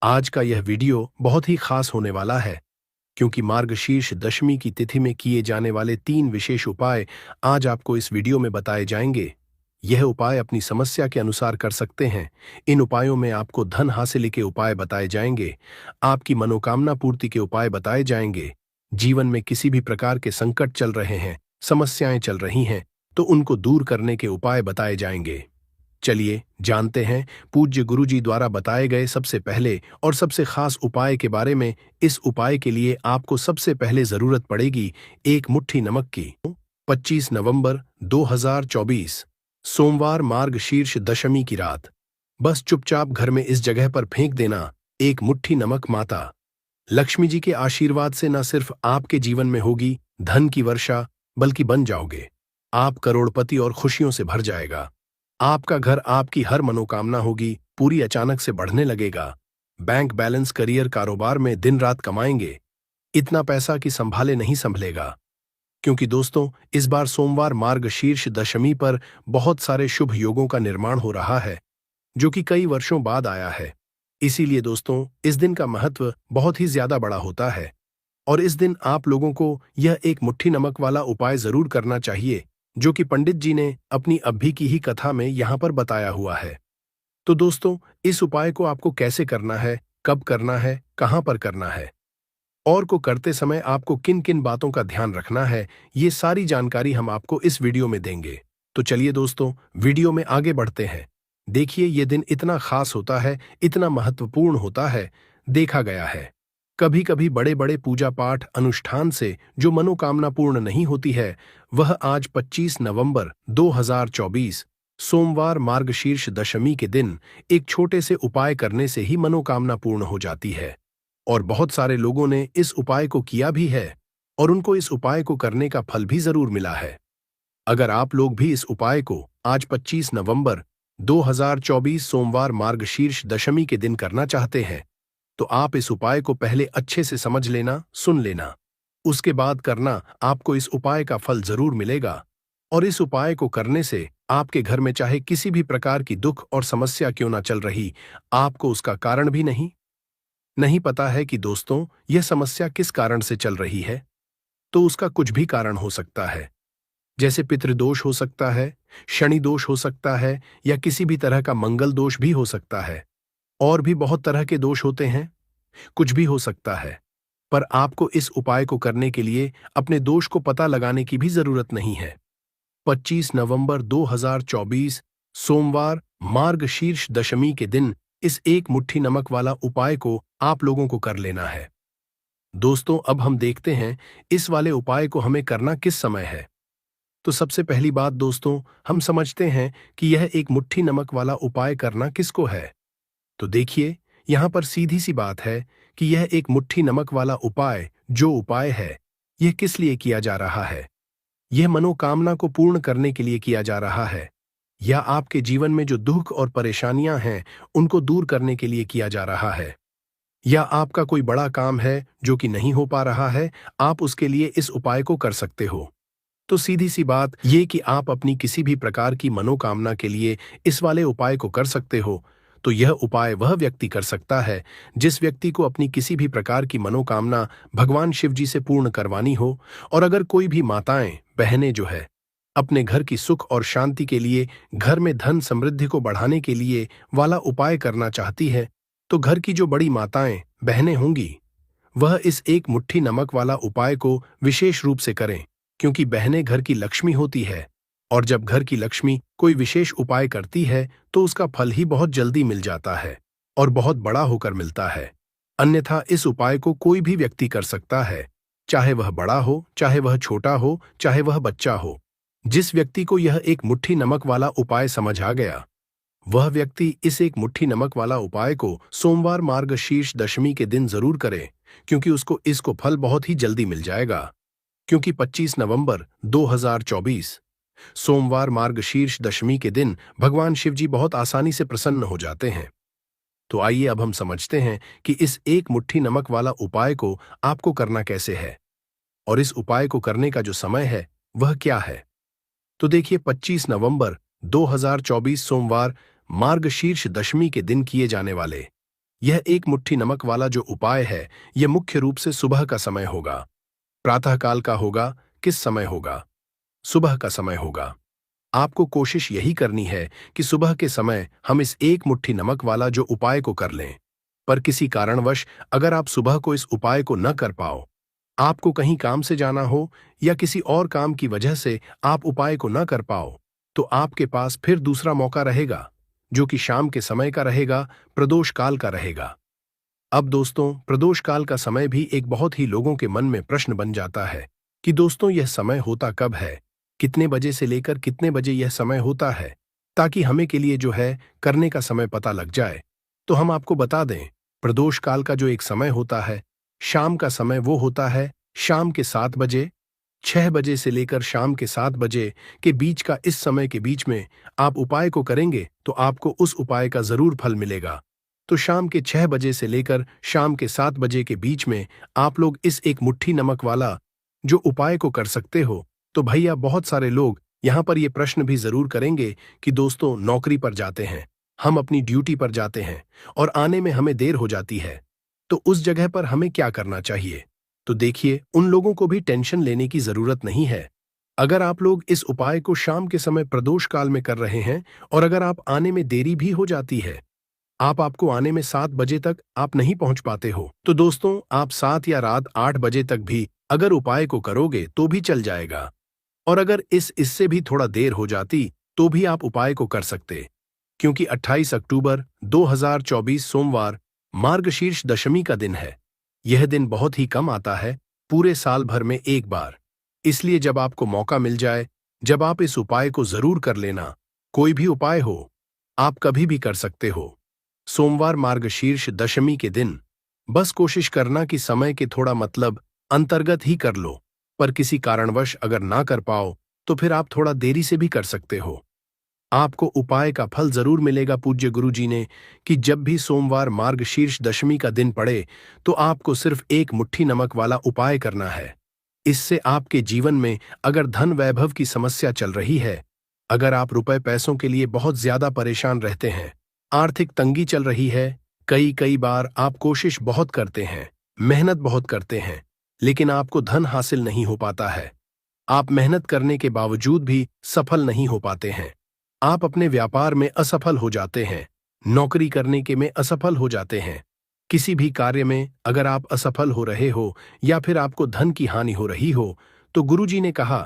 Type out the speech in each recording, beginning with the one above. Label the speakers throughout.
Speaker 1: आज का यह वीडियो बहुत ही खास होने वाला है, क्योंकि मार्गशीर्ष दशमी की तिथि में किए जाने वाले 3 विशेष उपाय आज आपको इस वीडियो में बताए जाएंगे। यह उपाय अपनी समस्या के अनुसार कर सकते हैं। इन उपायों में आपको धन हासिल के उपाय बताए जाएंगे, आपकी मनोकामना पूर्ति के उपाय बताए जाएंगे। जीवन में किसी भी प्रकार के संकट चल रहे हैं, समस्याएं चल रही हैं, तो उनको दूर करने के उपाय बताए जाएंगे। चलिए जानते हैं पूज्य गुरुजी द्वारा बताए गए सबसे पहले और सबसे खास उपाय के बारे में। इस उपाय के लिए आपको सबसे पहले जरूरत पड़ेगी एक मुट्ठी नमक की। 25 नवंबर 2024 सोमवार मार्गशीर्ष दशमी की रात बस चुपचाप घर में इस जगह पर फेंक देना एक मुट्ठी नमक। माता लक्ष्मी जी के आशीर्वाद से न सिर्फ आपके जीवन में होगी धन की वर्षा, बल्कि बन जाओगे आप करोड़पति और खुशियों से भर जाएगा। आपका घर, आपकी हर मनोकामना होगी पूरी, अचानक से बढ़ने लगेगा। बैंक बैलेंस, करियर, कारोबार में दिन रात कमाएंगे, इतना पैसा कि संभाले नहीं संभलेगा। क्योंकि दोस्तों, इस बार सोमवार मार्गशीर्ष दशमी पर बहुत सारे शुभ योगों का निर्माण हो रहा है, जो कि कई वर्षों बाद आया है। इसीलिए दोस्तों, इस दिन का महत्व बहुत ही ज्यादा बड़ा होता है और इस दिन आप लोगों को यह एक मुट्ठी नमक वाला उपाय जरूर करना चाहिए, जो कि पंडित जी ने अपनी अभी की ही कथा में यहां पर बताया हुआ है। तो दोस्तों, इस उपाय को आपको कैसे करना है, कब करना है, कहां पर करना है और को करते समय आपको किन किन बातों का ध्यान रखना है, ये सारी जानकारी हम आपको इस वीडियो में देंगे। तो चलिए दोस्तों, वीडियो में आगे बढ़ते हैं। देखिए, ये दिन इतना खास होता है, इतना महत्वपूर्ण होता है। देखा गया है कभी कभी बड़े बड़े पूजा पाठ अनुष्ठान से जो मनोकामना पूर्ण नहीं होती है, वह आज 25 नवंबर 2024 सोमवार मार्गशीर्ष दशमी के दिन एक छोटे से उपाय करने से ही मनोकामना पूर्ण हो जाती है। और बहुत सारे लोगों ने इस उपाय को किया भी है और उनको इस उपाय को करने का फल भी जरूर मिला है। अगर आप लोग भी इस उपाय को आज 25 नवंबर 2024 सोमवार मार्गशीर्ष दशमी के दिन करना चाहते हैं, तो आप इस उपाय को पहले अच्छे से समझ लेना, सुन लेना, उसके बाद करना। आपको इस उपाय का फल जरूर मिलेगा और इस उपाय को करने से आपके घर में चाहे किसी भी प्रकार की दुख और समस्या क्यों ना चल रही, आपको उसका कारण भी नहीं पता है कि दोस्तों यह समस्या किस कारण से चल रही है, तो उसका कुछ भी कारण हो सकता है। जैसे पितृदोष हो सकता है, शनि दोष हो सकता है, या किसी भी तरह का मंगल दोष भी हो सकता है। और भी बहुत तरह के दोष होते हैं, कुछ भी हो सकता है। पर आपको इस उपाय को करने के लिए अपने दोष को पता लगाने की भी जरूरत नहीं है। 25 नवंबर 2024 सोमवार मार्गशीर्ष दशमी के दिन इस एक मुट्ठी नमक वाला उपाय को आप लोगों को कर लेना है। दोस्तों, अब हम देखते हैं इस वाले उपाय को हमें करना किस समय है। तो सबसे पहली बात दोस्तों, हम समझते हैं कि यह एक मुट्ठी नमक वाला उपाय करना किसको है। तो देखिए, यहां पर सीधी सी बात है कि यह एक मुट्ठी नमक वाला उपाय, जो उपाय है, यह किस लिए किया जा रहा है। यह मनोकामना को पूर्ण करने के लिए किया जा रहा है, या आपके जीवन में जो दुख और परेशानियां हैं उनको दूर करने के लिए किया जा रहा है, या आपका कोई बड़ा काम है जो कि नहीं हो पा रहा है, आप उसके लिए इस उपाय को कर सकते हो। तो सीधी सी बात ये कि आप अपनी किसी भी प्रकार की मनोकामना के लिए इस वाले उपाय को कर सकते हो। तो यह उपाय वह व्यक्ति कर सकता है जिस व्यक्ति को अपनी किसी भी प्रकार की मनोकामना भगवान शिव जी से पूर्ण करवानी हो। और अगर कोई भी माताएं, बहनें जो है अपने घर की सुख और शांति के लिए, घर में धन समृद्धि को बढ़ाने के लिए वाला उपाय करना चाहती है, तो घर की जो बड़ी माताएं, बहनें होंगी, वह इस एक मुट्ठी नमक वाला उपाय को विशेष रूप से करें, क्योंकि बहनें घर की लक्ष्मी होती है और जब घर की लक्ष्मी कोई विशेष उपाय करती है तो उसका फल ही बहुत जल्दी मिल जाता है और बहुत बड़ा होकर मिलता है। अन्यथा इस उपाय को कोई भी व्यक्ति कर सकता है, चाहे वह बड़ा हो, चाहे वह छोटा हो, चाहे वह बच्चा हो। जिस व्यक्ति को यह एक मुट्ठी नमक वाला उपाय समझ आ गया, वह व्यक्ति इस एक मुट्ठी नमक वाला उपाय को सोमवार मार्गशीर्ष दशमी के दिन जरूर करे, क्योंकि उसको इसको फल बहुत ही जल्दी मिल जाएगा। क्योंकि 25 नवंबर 2024 सोमवार मार्गशीर्ष दशमी के दिन भगवान शिव जी बहुत आसानी से प्रसन्न हो जाते हैं। तो आइए अब हम समझते हैं कि इस एक मुट्ठी नमक वाला उपाय को आपको करना कैसे है और इस उपाय को करने का जो समय है वह क्या है। तो देखिए, 25 नवंबर 2024 सोमवार मार्गशीर्ष दशमी के दिन किए जाने वाले यह एक मुट्ठी नमक वाला जो उपाय है, यह मुख्य रूप से सुबह का समय होगा। प्रातःकाल का होगा, किस समय होगा? सुबह का समय होगा। आपको कोशिश यही करनी है कि सुबह के समय हम इस एक मुट्ठी नमक वाला जो उपाय को कर लें। पर किसी कारणवश अगर आप सुबह को इस उपाय को न कर पाओ, आपको कहीं काम से जाना हो या किसी और काम की वजह से आप उपाय को न कर पाओ, तो आपके पास फिर दूसरा मौका रहेगा, जो कि शाम के समय का रहेगा, प्रदोष काल का रहेगा। अब दोस्तों, प्रदोष काल का समय भी एक बहुत ही लोगों के मन में प्रश्न बन जाता है कि दोस्तों यह समय होता कब है, कितने बजे से लेकर कितने बजे यह समय होता है, ताकि हमें के लिए जो है करने का समय पता लग जाए। तो हम आपको बता दें, प्रदोष काल का जो एक समय होता है, शाम का समय वो होता है शाम के 7 बजे, 6 बजे से लेकर शाम के 7 बजे के बीच का। इस समय के बीच में आप उपाय को करेंगे तो आपको उस उपाय का जरूर फल मिलेगा। तो शाम के 6 बजे से लेकर शाम के 7 बजे के बीच में आप लोग इस एक मुट्ठी नमक वाला जो उपाय को कर सकते हो। तो भैया बहुत सारे लोग यहाँ पर ये प्रश्न भी जरूर करेंगे कि दोस्तों नौकरी पर जाते हैं, हम अपनी ड्यूटी पर जाते हैं और आने में हमें देर हो जाती है, तो उस जगह पर हमें क्या करना चाहिए? तो देखिए, उन लोगों को भी टेंशन लेने की जरूरत नहीं है। अगर आप लोग इस उपाय को शाम के समय प्रदोष काल में कर रहे हैं और अगर आप आने में देरी भी हो जाती है, आपको आने में 7 बजे तक आप नहीं पहुंच पाते हो, तो दोस्तों आप 7 या रात 8 बजे तक भी अगर उपाय को करोगे तो भी चल जाएगा। और अगर इससे भी थोड़ा देर हो जाती तो भी आप उपाय को कर सकते, क्योंकि 28 अक्टूबर 2024 सोमवार मार्गशीर्ष दशमी का दिन है। यह दिन बहुत ही कम आता है, पूरे साल भर में एक बार। इसलिए जब आपको मौका मिल जाए, जब आप इस उपाय को जरूर कर लेना। कोई भी उपाय हो, आप कभी भी कर सकते हो। सोमवार मार्गशीर्ष दशमी के दिन बस कोशिश करना कि समय के थोड़ा मतलब अंतर्गत ही कर लो। पर किसी कारणवश अगर ना कर पाओ तो फिर आप थोड़ा देरी से भी कर सकते हो। आपको उपाय का फल जरूर मिलेगा। पूज्य गुरु जी ने कि जब भी सोमवार मार्गशीर्ष दशमी का दिन पड़े तो आपको सिर्फ एक मुट्ठी नमक वाला उपाय करना है। इससे आपके जीवन में अगर धन वैभव की समस्या चल रही है, अगर आप रुपए पैसों के लिए बहुत ज्यादा परेशान रहते हैं, आर्थिक तंगी चल रही है, कई बार आप कोशिश बहुत करते हैं, मेहनत बहुत करते हैं, लेकिन आपको धन हासिल नहीं हो पाता है। आप मेहनत करने के बावजूद भी सफल नहीं हो पाते हैं। आप अपने व्यापार में असफल हो जाते हैं, नौकरी करने के में असफल हो जाते हैं। किसी भी कार्य में अगर आप असफल हो रहे हो या फिर आपको धन की हानि हो रही हो, तो गुरुजी ने कहा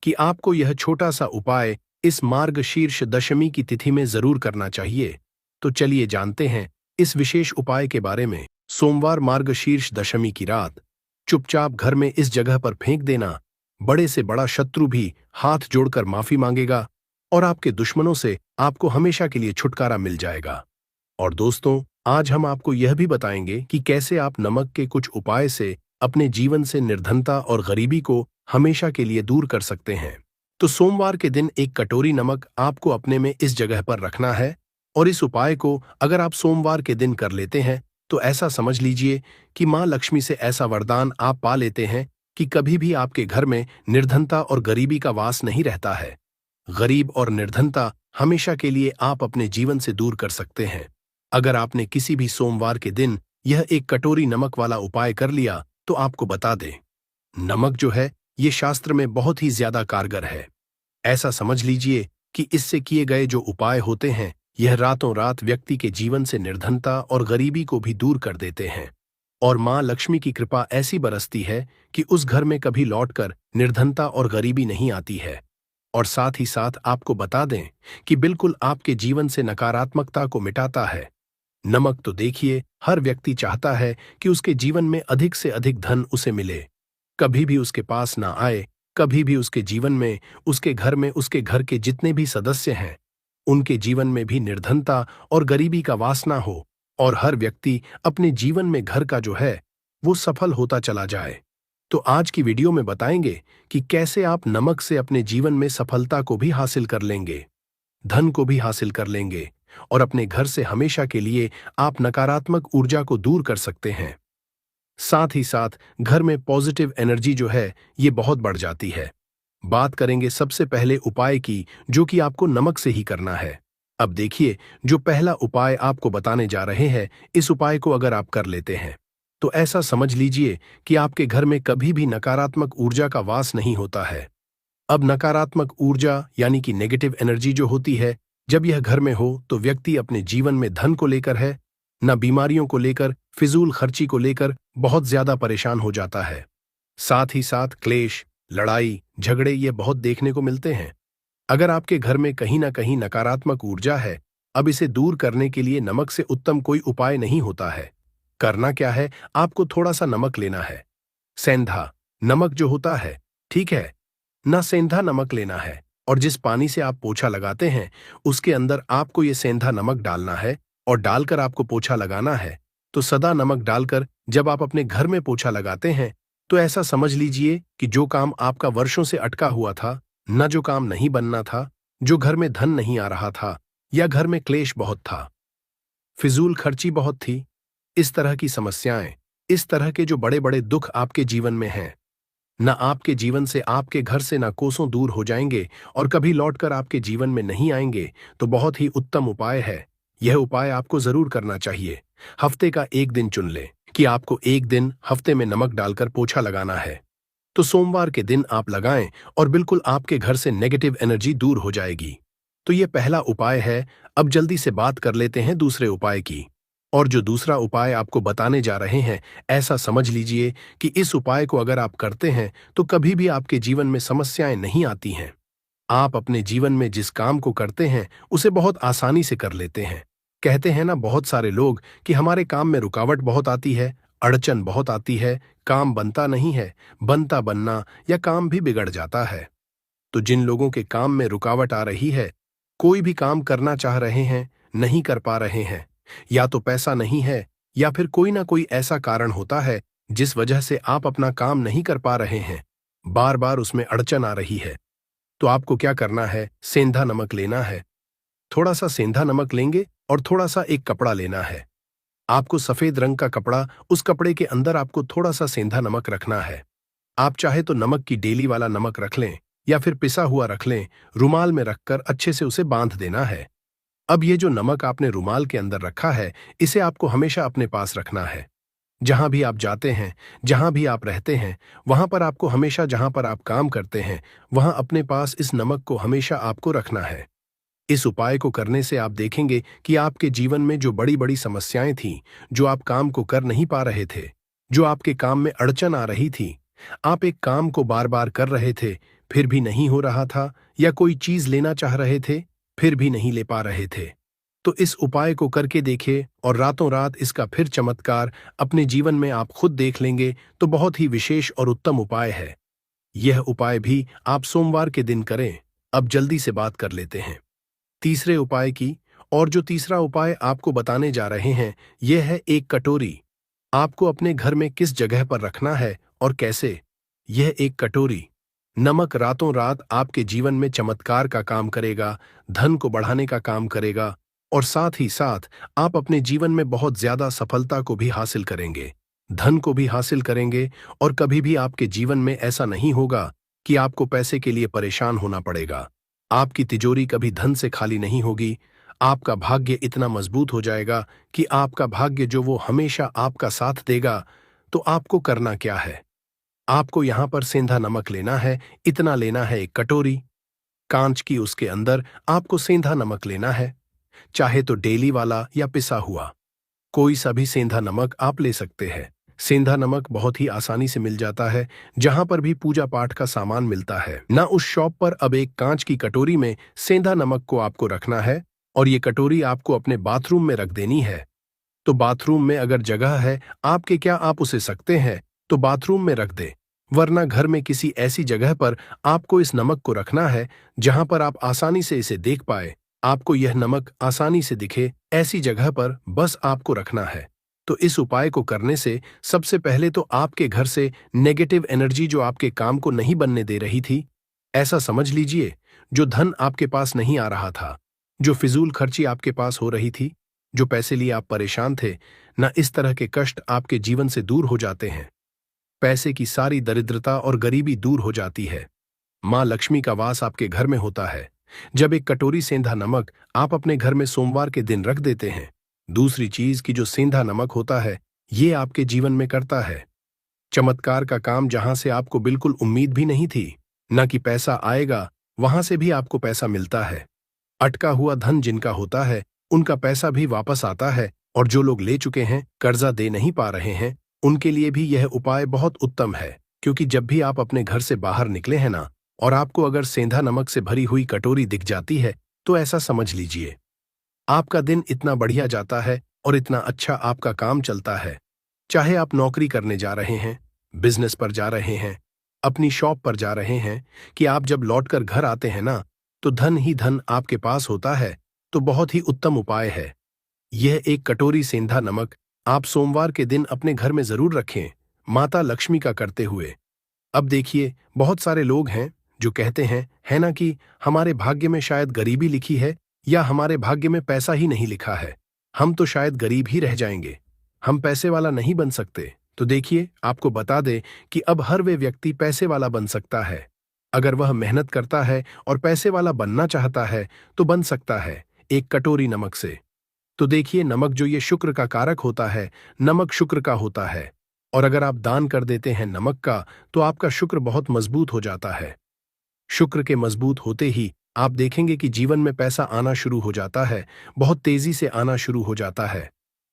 Speaker 1: कि आपको यह छोटा सा उपाय इस मार्गशीर्ष दशमी की तिथि में जरूर करना चाहिए। तो चलिए जानते हैं इस विशेष उपाय के बारे में। सोमवार मार्गशीर्ष दशमी की रात चुपचाप घर में इस जगह पर फेंक देना। बड़े से बड़ा शत्रु भी हाथ जोड़कर माफी मांगेगा और आपके दुश्मनों से आपको हमेशा के लिए छुटकारा मिल जाएगा। और दोस्तों, आज हम आपको यह भी बताएंगे कि कैसे आप नमक के कुछ उपाय से अपने जीवन से निर्धनता और गरीबी को हमेशा के लिए दूर कर सकते हैं। तो सोमवार के दिन एक कटोरी नमक आपको अपने में इस जगह पर रखना है और इस उपाय को अगर आप सोमवार के दिन कर लेते हैं तो ऐसा समझ लीजिए कि मां लक्ष्मी से ऐसा वरदान आप पा लेते हैं कि कभी भी आपके घर में निर्धनता और गरीबी का वास नहीं रहता है। गरीब और निर्धनता हमेशा के लिए आप अपने जीवन से दूर कर सकते हैं। अगर आपने किसी भी सोमवार के दिन यह एक कटोरी नमक वाला उपाय कर लिया तो आपको बता दें, नमक जो है ये शास्त्र में बहुत ही ज्यादा कारगर है। ऐसा समझ लीजिए कि इससे किए गए जो उपाय होते हैं यह रातों रात व्यक्ति के जीवन से निर्धनता और गरीबी को भी दूर कर देते हैं और मां लक्ष्मी की कृपा ऐसी बरसती है कि उस घर में कभी लौटकर निर्धनता और गरीबी नहीं आती है। और साथ ही साथ आपको बता दें कि बिल्कुल आपके जीवन से नकारात्मकता को मिटाता है। नमक तो देखिए, हर व्यक्ति चाहता है कि उसके जीवन में अधिक से अधिक धन उसे मिले, कभी भी उसके पास ना आए, कभी भी उसके जीवन में, उसके घर में, उसके घर के जितने भी सदस्य हैं उनके जीवन में भी निर्धनता और गरीबी का वास ना हो और हर व्यक्ति अपने जीवन में घर का जो है वो सफल होता चला जाए। तो आज की वीडियो में बताएंगे कि कैसे आप नमक से अपने जीवन में सफलता को भी हासिल कर लेंगे, धन को भी हासिल कर लेंगे और अपने घर से हमेशा के लिए आप नकारात्मक ऊर्जा को दूर कर सकते हैं। साथ ही साथ घर में पॉजिटिव एनर्जी जो है ये बहुत बढ़ जाती है। बात करेंगे सबसे पहले उपाय की, जो कि आपको नमक से ही करना है। अब देखिए, जो पहला उपाय आपको बताने जा रहे हैं, इस उपाय को अगर आप कर लेते हैं तो ऐसा समझ लीजिए कि आपके घर में कभी भी नकारात्मक ऊर्जा का वास नहीं होता है। अब नकारात्मक ऊर्जा यानी कि नेगेटिव एनर्जी जो होती है, जब यह घर में हो तो व्यक्ति अपने जीवन में धन को लेकर है, न बीमारियों को लेकर, फिजूल खर्ची को लेकर बहुत ज्यादा परेशान हो जाता है। साथ ही साथ क्लेश, लड़ाई, झगड़े ये बहुत देखने को मिलते हैं। अगर आपके घर में कहीं ना कहीं नकारात्मक ऊर्जा है, अब इसे दूर करने के लिए नमक से उत्तम कोई उपाय नहीं होता है। करना क्या है, आपको थोड़ा सा नमक लेना है। सेंधा नमक जो होता है, ठीक है, ना सेंधा नमक लेना है, और जिस पानी से आप पोछा लगाते हैं उसके अंदर आपको ये सेंधा नमक डालना है और डालकर आपको पोछा लगाना है। तो सदा नमक डालकर जब आप अपने घर में पोछा लगाते हैं तो ऐसा समझ लीजिए कि जो काम आपका वर्षों से अटका हुआ था, न जो काम नहीं बनना था, जो घर में धन नहीं आ रहा था, या घर में क्लेश बहुत था, फिजूल खर्ची बहुत थी, इस तरह की समस्याएं, इस तरह के जो बड़े बड़े दुख आपके जीवन में हैं, न आपके जीवन से, आपके घर से न कोसों दूर हो जाएंगे और कभी लौटकर आपके जीवन में नहीं आएंगे। तो बहुत ही उत्तम उपाय है। यह उपाय आपको जरूर करना चाहिए। हफ्ते का एक दिन चुन लें कि आपको एक दिन हफ्ते में नमक डालकर पोछा लगाना है। तो सोमवार के दिन आप लगाएं और बिल्कुल आपके घर से नेगेटिव एनर्जी दूर हो जाएगी। तो यह पहला उपाय है। अब जल्दी से बात कर लेते हैं दूसरे उपाय की। और जो दूसरा उपाय आपको बताने जा रहे हैं, ऐसा समझ लीजिए कि इस उपाय को अगर आप करते हैं तो कभी भी आपके जीवन में समस्याएं नहीं आती हैं। आप अपने जीवन में जिस काम को करते हैं उसे बहुत आसानी से कर लेते हैं। कहते हैं ना बहुत सारे लोग कि हमारे काम में रुकावट बहुत आती है, अड़चन बहुत आती है, काम बनता नहीं है, बनता बनना या काम भी बिगड़ जाता है। तो जिन लोगों के काम में रुकावट आ रही है, कोई भी काम करना चाह रहे हैं, नहीं कर पा रहे हैं, या तो पैसा नहीं है या फिर कोई ना कोई ऐसा कारण होता है जिस वजह से आप अपना काम नहीं कर पा रहे हैं, बार बार उसमें अड़चन आ रही है, तो आपको क्या करना है, सेंधा नमक लेना है। थोड़ा सा सेंधा नमक लेंगे और थोड़ा सा एक कपड़ा लेना है। आपको सफेद रंग का कपड़ा, उस कपड़े के अंदर आपको थोड़ा सा सेंधा नमक रखना है। आप चाहे तो नमक की डेली वाला नमक रख लें या फिर पिसा हुआ रख लें, रुमाल में रखकर अच्छे से उसे बांध देना है। अब ये जो नमक आपने रुमाल के अंदर रखा है, इसे आपको हमेशा अपने पास रखना है। जहां भी आप जाते हैं, जहां भी आप रहते हैं, वहां पर आपको हमेशा, जहां पर आप काम करते हैं, वहां अपने पास इस नमक को हमेशा आपको रखना है। इस उपाय को करने से आप देखेंगे कि आपके जीवन में जो बड़ी बड़ी समस्याएं थीं, जो आप काम को कर नहीं पा रहे थे, जो आपके काम में अड़चन आ रही थी, आप एक काम को बार बार कर रहे थे फिर भी नहीं हो रहा था, या कोई चीज लेना चाह रहे थे फिर भी नहीं ले पा रहे थे, तो इस उपाय को करके देखिए और रातों रात इसका फिर चमत्कार अपने जीवन में आप खुद देख लेंगे। तो बहुत ही विशेष और उत्तम उपाय है। यह उपाय भी आप सोमवार के दिन करें। अब जल्दी से बात कर लेते हैं तीसरे उपाय की। और जो तीसरा उपाय आपको बताने जा रहे हैं, यह है एक कटोरी। आपको अपने घर में किस जगह पर रखना है और कैसे। यह एक कटोरी नमक रातों रात आपके जीवन में चमत्कार का काम करेगा, धन को बढ़ाने का काम करेगा, और साथ ही साथ आप अपने जीवन में बहुत ज्यादा सफलता को भी हासिल करेंगे, धन को भी हासिल करेंगे, और कभी भी आपके जीवन में ऐसा नहीं होगा कि आपको पैसे के लिए परेशान होना पड़ेगा। आपकी तिजोरी कभी धन से खाली नहीं होगी। आपका भाग्य इतना मजबूत हो जाएगा कि आपका भाग्य जो वो हमेशा आपका साथ देगा। तो आपको करना क्या है, आपको यहां पर सेंधा नमक लेना है। इतना लेना है, एक कटोरी कांच की, उसके अंदर आपको सेंधा नमक लेना है। चाहे तो डेली वाला या पिसा हुआ, कोई सा भी सेंधा नमक आप ले सकते हैं। सेंधा नमक बहुत ही आसानी से मिल जाता है, जहां पर भी पूजा पाठ का सामान मिलता है ना, उस शॉप पर। अब एक कांच की कटोरी में सेंधा नमक को आपको रखना है और ये कटोरी आपको अपने बाथरूम में रख देनी है। तो बाथरूम में अगर जगह है आपके, क्या आप उसे सकते हैं तो बाथरूम में रख दे, वरना घर में किसी ऐसी जगह पर आपको इस नमक को रखना है जहां पर आप आसानी से इसे देख पाए, आपको यह नमक आसानी से दिखे, ऐसी जगह पर बस आपको रखना है। तो इस उपाय को करने से सबसे पहले तो आपके घर से नेगेटिव एनर्जी जो आपके काम को नहीं बनने दे रही थी, ऐसा समझ लीजिए, जो धन आपके पास नहीं आ रहा था, जो फिजूल खर्ची आपके पास हो रही थी, जो पैसे लिए आप परेशान थे ना, इस तरह के कष्ट आपके जीवन से दूर हो जाते हैं। पैसे की सारी दरिद्रता और गरीबी दूर हो जाती है। मां लक्ष्मी का वास आपके घर में होता है। जब एक कटोरी सेंधा नमक आप अपने घर में सोमवार के दिन रख देते हैं, दूसरी चीज कि जो सेंधा नमक होता है, ये आपके जीवन में करता है चमत्कार का काम। जहां से आपको बिल्कुल उम्मीद भी नहीं थी न कि पैसा आएगा, वहां से भी आपको पैसा मिलता है। अटका हुआ धन जिनका होता है, उनका पैसा भी वापस आता है, और जो लोग ले चुके हैं, कर्जा दे नहीं पा रहे हैं, उनके लिए भी यह उपाय बहुत उत्तम है। क्योंकि जब भी आप अपने घर से बाहर निकले हैं ना, और आपको अगर सेंधा नमक से भरी हुई कटोरी दिख जाती है, तो ऐसा समझ लीजिए आपका दिन इतना बढ़िया जाता है और इतना अच्छा आपका काम चलता है। चाहे आप नौकरी करने जा रहे हैं, बिजनेस पर जा रहे हैं, अपनी शॉप पर जा रहे हैं, कि आप जब लौटकर घर आते हैं ना, तो धन ही धन आपके पास होता है। तो बहुत ही उत्तम उपाय है यह। एक कटोरी सेंधा नमक आप सोमवार के दिन अपने घर में जरूर रखें, माता लक्ष्मी का करते हुए। अब देखिए, बहुत सारे लोग हैं जो कहते हैं, है ना, कि हमारे भाग्य में शायद गरीबी लिखी है, या हमारे भाग्य में पैसा ही नहीं लिखा है, हम तो शायद गरीब ही रह जाएंगे, हम पैसे वाला नहीं बन सकते। तो देखिए, आपको बता दे कि अब हर वे व्यक्ति पैसे वाला बन सकता है। अगर वह मेहनत करता है और पैसे वाला बनना चाहता है, तो बन सकता है एक कटोरी नमक से। तो देखिए, नमक जो ये शुक्र का कारक होता है, नमक शुक्र का होता है, और अगर आप दान कर देते हैं नमक का, तो आपका शुक्र बहुत मजबूत हो जाता है। शुक्र के मजबूत होते ही आप देखेंगे कि जीवन में पैसा आना शुरू हो जाता है, बहुत तेजी से आना शुरू हो जाता है।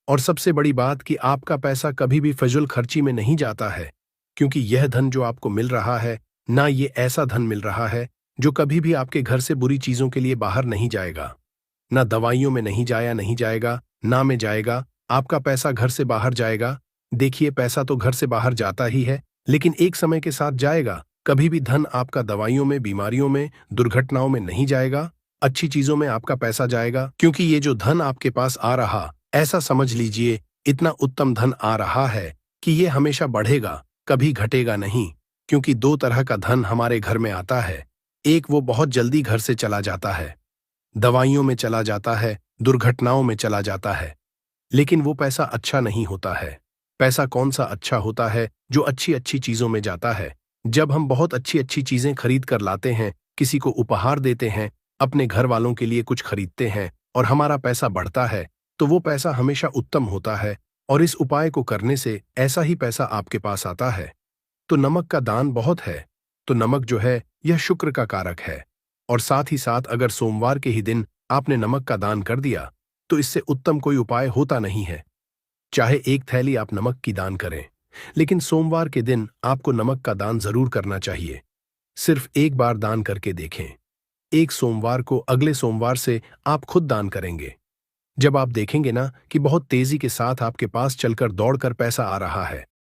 Speaker 1: और सबसे बड़ी बात कि आपका पैसा कभी भी फजूल खर्ची में नहीं जाता है, क्योंकि यह धन जो आपको मिल रहा है ना, ये ऐसा धन मिल रहा है जो कभी भी आपके घर से बुरी चीजों के लिए बाहर नहीं जाएगा, ना दवाइयों में नहीं जाएगा, ना में जाएगा। आपका पैसा घर से बाहर जाएगा। देखिए, पैसा तो घर से बाहर जाता ही है, लेकिन एक समय के साथ जाएगा। कभी भी धन आपका दवाइयों में, बीमारियों में, दुर्घटनाओं में नहीं जाएगा, अच्छी चीजों में आपका पैसा जाएगा। क्योंकि ये जो धन आपके पास आ रहा, ऐसा समझ लीजिए इतना उत्तम धन आ रहा है कि ये हमेशा बढ़ेगा, कभी घटेगा नहीं। क्योंकि दो तरह का धन हमारे घर में आता है, एक वो बहुत जल्दी घर से चला जाता है, दवाइयों में चला जाता है, दुर्घटनाओं में चला जाता है, लेकिन वो पैसा अच्छा नहीं होता है। पैसा कौन सा अच्छा होता है? जो अच्छी अच्छी चीजों में जाता है। जब हम बहुत अच्छी अच्छी चीजें खरीद कर लाते हैं, किसी को उपहार देते हैं, अपने घर वालों के लिए कुछ खरीदते हैं, और हमारा पैसा बढ़ता है, तो वो पैसा हमेशा उत्तम होता है। और इस उपाय को करने से ऐसा ही पैसा आपके पास आता है। तो नमक का दान बहुत है। तो नमक जो है, यह शुक्र का कारक है, और साथ ही साथ अगर सोमवार के ही दिन आपने नमक का दान कर दिया, तो इससे उत्तम कोई उपाय होता नहीं है। चाहे एक थैली आप नमक की दान करें, लेकिन सोमवार के दिन आपको नमक का दान जरूर करना चाहिए। सिर्फ एक बार दान करके देखें। एक सोमवार को, अगले सोमवार से आप खुद दान करेंगे। जब आप देखेंगे ना कि बहुत तेजी के साथ आपके पास चलकर दौड़कर पैसा आ रहा है,